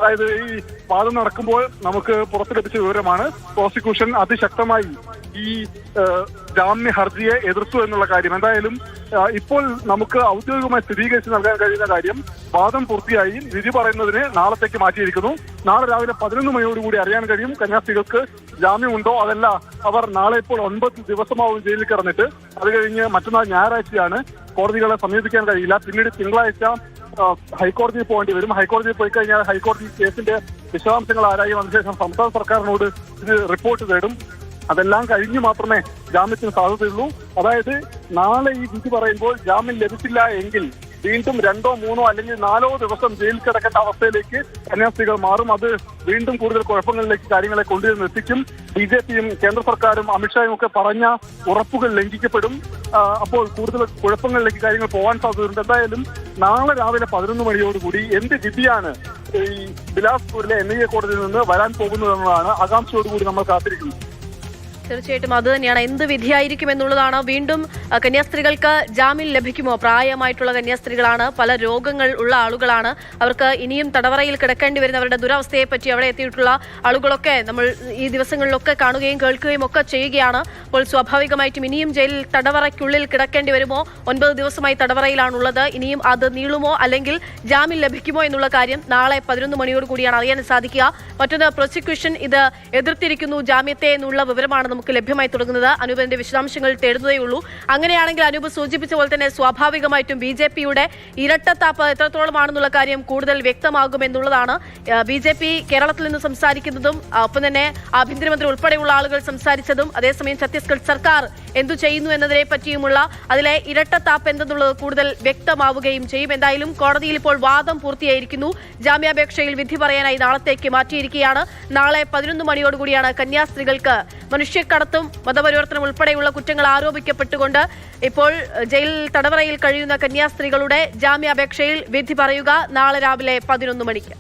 അതായത് ഈ വാദം നടക്കുമ്പോൾ നമുക്ക് പുറത്തു ലഭിച്ച വിവരമാണ് പ്രോസിക്യൂഷൻ അതിശക്തമായി ഈ ജാമ്യ ഹർജിയെ എതിർത്തു എന്നുള്ള കാര്യം. എന്തായാലും ഇപ്പോൾ നമുക്ക് ഔദ്യോഗികമായി സ്ഥിരീകരിച്ച് നൽകാൻ കഴിയുന്ന കാര്യം വാദം പൂർത്തിയായി വിധി പറയുന്നതിന് നാളത്തേക്ക് മാറ്റിയിരിക്കുന്നു. നാളെ രാവിലെ 11 മണിയോടുകൂടി അറിയാൻ കഴിയും കന്യാസ്ത്രീകൾക്ക് ജാമ്യമുണ്ടോ. അതല്ല അവർ നാളെ ഇപ്പോൾ 9 ദിവസമാവും ജയിലിൽ കിടന്നിട്ട്. അത് കഴിഞ്ഞ് മറ്റന്നാൾ ഞായറാഴ്ചയാണ്. കോടതികളെ സമീപിക്കാൻ കഴിയില്ല. പിന്നീട് തിങ്കളാഴ്ച ഹൈക്കോടതിയിൽ പോകേണ്ടി വരും. ഹൈക്കോടതിയിൽ പോയി കഴിഞ്ഞാൽ ഹൈക്കോടതി കേസിന്റെ വിശദാംശങ്ങൾ ആരായും അതിനുശേഷം സംസ്ഥാന സർക്കാരിനോട് ഇത് റിപ്പോർട്ട് തേടും. അതെല്ലാം കഴിഞ്ഞ് മാത്രമേ ജാമ്യത്തിന് സാധ്യതയുള്ളൂ. അതായത് നാളെ ഈ വിധി പറയുമ്പോൾ ജാമ്യം ലഭിച്ചില്ല എങ്കിൽ വീണ്ടും 2, 3 അല്ലെങ്കിൽ 4 ദിവസം ജയിലിൽ കിടക്കേണ്ട അവസ്ഥയിലേക്ക് കന്യാസ്ത്രീകൾ മാറും. അത് വീണ്ടും കൂടുതൽ കുഴപ്പങ്ങളിലേക്ക് കാര്യങ്ങളെ കൊണ്ടുവന്ന് എത്തിക്കും. BJPയും കേന്ദ്ര സർക്കാരും അമിത്ഷായും ഒക്കെ പറഞ്ഞ ഉറപ്പുകൾ ലംഘിക്കപ്പെടും. അപ്പോൾ കൂടുതൽ കുഴപ്പങ്ങളിലേക്ക് കാര്യങ്ങൾ പോകാൻ സാധ്യതയുണ്ട്. എന്തായാലും നാളെ രാവിലെ 11 മണിയോടുകൂടി എന്ത് വിധിയാണ് ഈ ബിലാസ്പൂരിലെ NIA കോടതിയിൽ നിന്ന് വരാൻ പോകുന്നതെന്നതാണ് ആകാംക്ഷയോടുകൂടി നമ്മൾ കാത്തിരിക്കുന്നത്. തീർച്ചയായിട്ടും അത് തന്നെയാണ്. എന്ത് വിധിയായിരിക്കും എന്നുള്ളതാണ്. വീണ്ടും കന്യാസ്ത്രീകൾക്ക് ജാമ്യം ലഭിക്കുമോ? പ്രായമായിട്ടുള്ള കന്യാസ്ത്രീകളാണ്, പല രോഗങ്ങൾ ഉള്ള ആളുകളാണ്. അവർക്ക് ഇനിയും തടവറയിൽ കിടക്കേണ്ടി വരുന്നവരുടെ ദുരവസ്ഥയെ പറ്റി അവിടെ എത്തിയിട്ടുള്ള ആളുകളൊക്കെ നമ്മൾ ഈ ദിവസങ്ങളിലൊക്കെ കാണുകയും കേൾക്കുകയും ഒക്കെ ചെയ്യുകയാണ്. അപ്പോൾ സ്വാഭാവികമായിട്ടും ഇനിയും ജയിലിൽ തടവറയ്ക്കുള്ളിൽ കിടക്കേണ്ടി വരുമോ? 9 ദിവസമായി തടവറയിലാണുള്ളത്. ഇനിയും അത് നീളുമോ അല്ലെങ്കിൽ ജാമ്യം ലഭിക്കുമോ എന്നുള്ള കാര്യം നാളെ 11 മണിയോട് കൂടിയാണ് അറിയാൻ സാധിക്കുക. മറ്റൊന്ന്, പ്രോസിക്യൂഷൻ ഇത് എതിർത്തിരിക്കുന്നു ജാമ്യത്തെ എന്നുള്ള വിവരമാണ് നമുക്ക് ലഭ്യമായി തുടങ്ങുന്നത്. അനൂപിന്റെ വിശദാംശങ്ങൾ തേടുന്നതേ ഉള്ളൂ. അങ്ങനെയാണെങ്കിൽ അനൂപ് സൂചിപ്പിച്ച പോലെ തന്നെ സ്വാഭാവികമായിട്ടും BJPയുടെ ഇരട്ടത്താപ്പ് എത്രത്തോളമാണെന്നുള്ള കാര്യം കൂടുതൽ വ്യക്തമാകുമെന്നുള്ളതാണ്. BJP കേരളത്തിൽ നിന്ന് സംസാരിക്കുന്നതും ഒപ്പം തന്നെ ആഭ്യന്തരമന്ത്രി ഉൾപ്പെടെയുള്ള ആളുകൾ സംസാരിച്ചതും അതേസമയം ഛത്തീസ്ഗഡ് സർക്കാർ എന്തു ചെയ്യുന്നു എന്നതിനെ പറ്റിയുമുള്ള അതിലെ ഇരട്ടത്താപ്പ് എന്തെന്നുള്ളത് കൂടുതൽ വ്യക്തമാവുകയും ചെയ്യും. എന്തായാലും കോടതിയിൽ ഇപ്പോൾ വാദം പൂർത്തിയായിരിക്കുന്നു. ജാമ്യാപേക്ഷയിൽ വിധി പറയാനായി നാളത്തേക്ക് മാറ്റിയിരിക്കുകയാണ്. നാളെ 11 മണിയോടുകൂടിയാണ് കന്യാസ്ത്രീകൾക്ക് മനുഷ്യക്കടത്തും മതപരിവർത്തനം ഉൾപ്പെടെയുള്ള കുറ്റങ്ങൾ ആരോപിക്കപ്പെട്ടുകൊണ്ട് ഇപ്പോൾ ജയിൽ തടവറയിൽ കഴിയുന്ന കന്യാസ്ത്രീകളുടെ ജാമ്യാപേക്ഷയിൽ വിധി പറയുക നാളെ രാവിലെ 11 മണിക്ക്.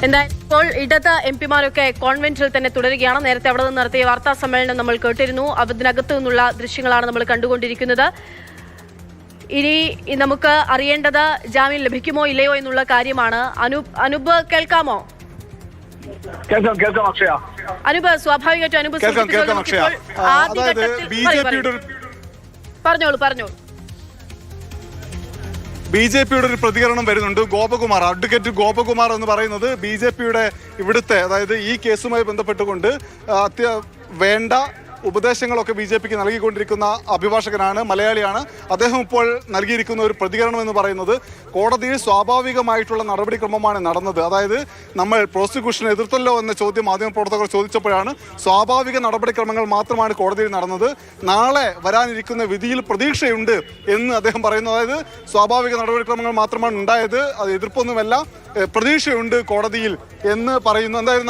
എന്തായാലും ഇപ്പോൾ ഇടത് MP-മാരൊക്കെ കോൺവെന്റിൽ തന്നെ തുടരുകയാണ്. നേരത്തെ അവിടെ നിന്ന് നടത്തിയ വാർത്താ സമ്മേളനം നമ്മൾ കേട്ടിരുന്നു. അതിനകത്തു നിന്നുള്ള ദൃശ്യങ്ങളാണ് നമ്മൾ കണ്ടുകൊണ്ടിരിക്കുന്നത്. ഇനി നമുക്ക് അറിയേണ്ടത് ജാമ്യം ലഭിക്കുമോ ഇല്ലയോ എന്നുള്ള കാര്യമാണ്. അനൂപ് കേൾക്കാമോ? അനൂപ്, സ്വാഭാവികമായിട്ടും അനൂപ് പറഞ്ഞോളൂ. BJPയുടെ ഒരു പ്രതികരണം വരുന്നുണ്ട്. ഗോപകുമാർ, അഡ്വക്കേറ്റ് ഗോപകുമാർ എന്ന് പറയുന്നത് BJPയുടെ ഇവിടുത്തെ, അതായത് ഈ കേസുമായി ബന്ധപ്പെട്ടുകൊണ്ട് വേണ്ട ഉപദേശങ്ങളൊക്കെ BJPക്ക് നൽകിക്കൊണ്ടിരിക്കുന്ന അഭിഭാഷകനാണ്, മലയാളിയാണ്. അദ്ദേഹം ഇപ്പോൾ നൽകിയിരിക്കുന്ന ഒരു പ്രതികരണം എന്ന് പറയുന്നത് കോടതിയിൽ സ്വാഭാവികമായിട്ടുള്ള നടപടിക്രമമാണ് നടന്നത്. അതായത് നമ്മൾ പ്രോസിക്യൂഷനെ എതിർത്തല്ലോ എന്ന ചോദ്യം മാധ്യമപ്രവർത്തകർ ചോദിച്ചപ്പോഴാണ് സ്വാഭാവിക നടപടിക്രമങ്ങൾ മാത്രമാണ് കോടതിയിൽ നടന്നത്. നാളെ വരാനിരിക്കുന്ന വിധിയിൽ പ്രതീക്ഷയുണ്ട് എന്ന് അദ്ദേഹം പറയുന്നു. അതായത് സ്വാഭാവിക നടപടിക്രമങ്ങൾ മാത്രമാണ് ഉണ്ടായത്, അത് എതിർപ്പൊന്നുമല്ല, പ്രതീക്ഷയുണ്ട് കോടതിയിൽ എന്ന് പറയുന്നു. എന്തായാലും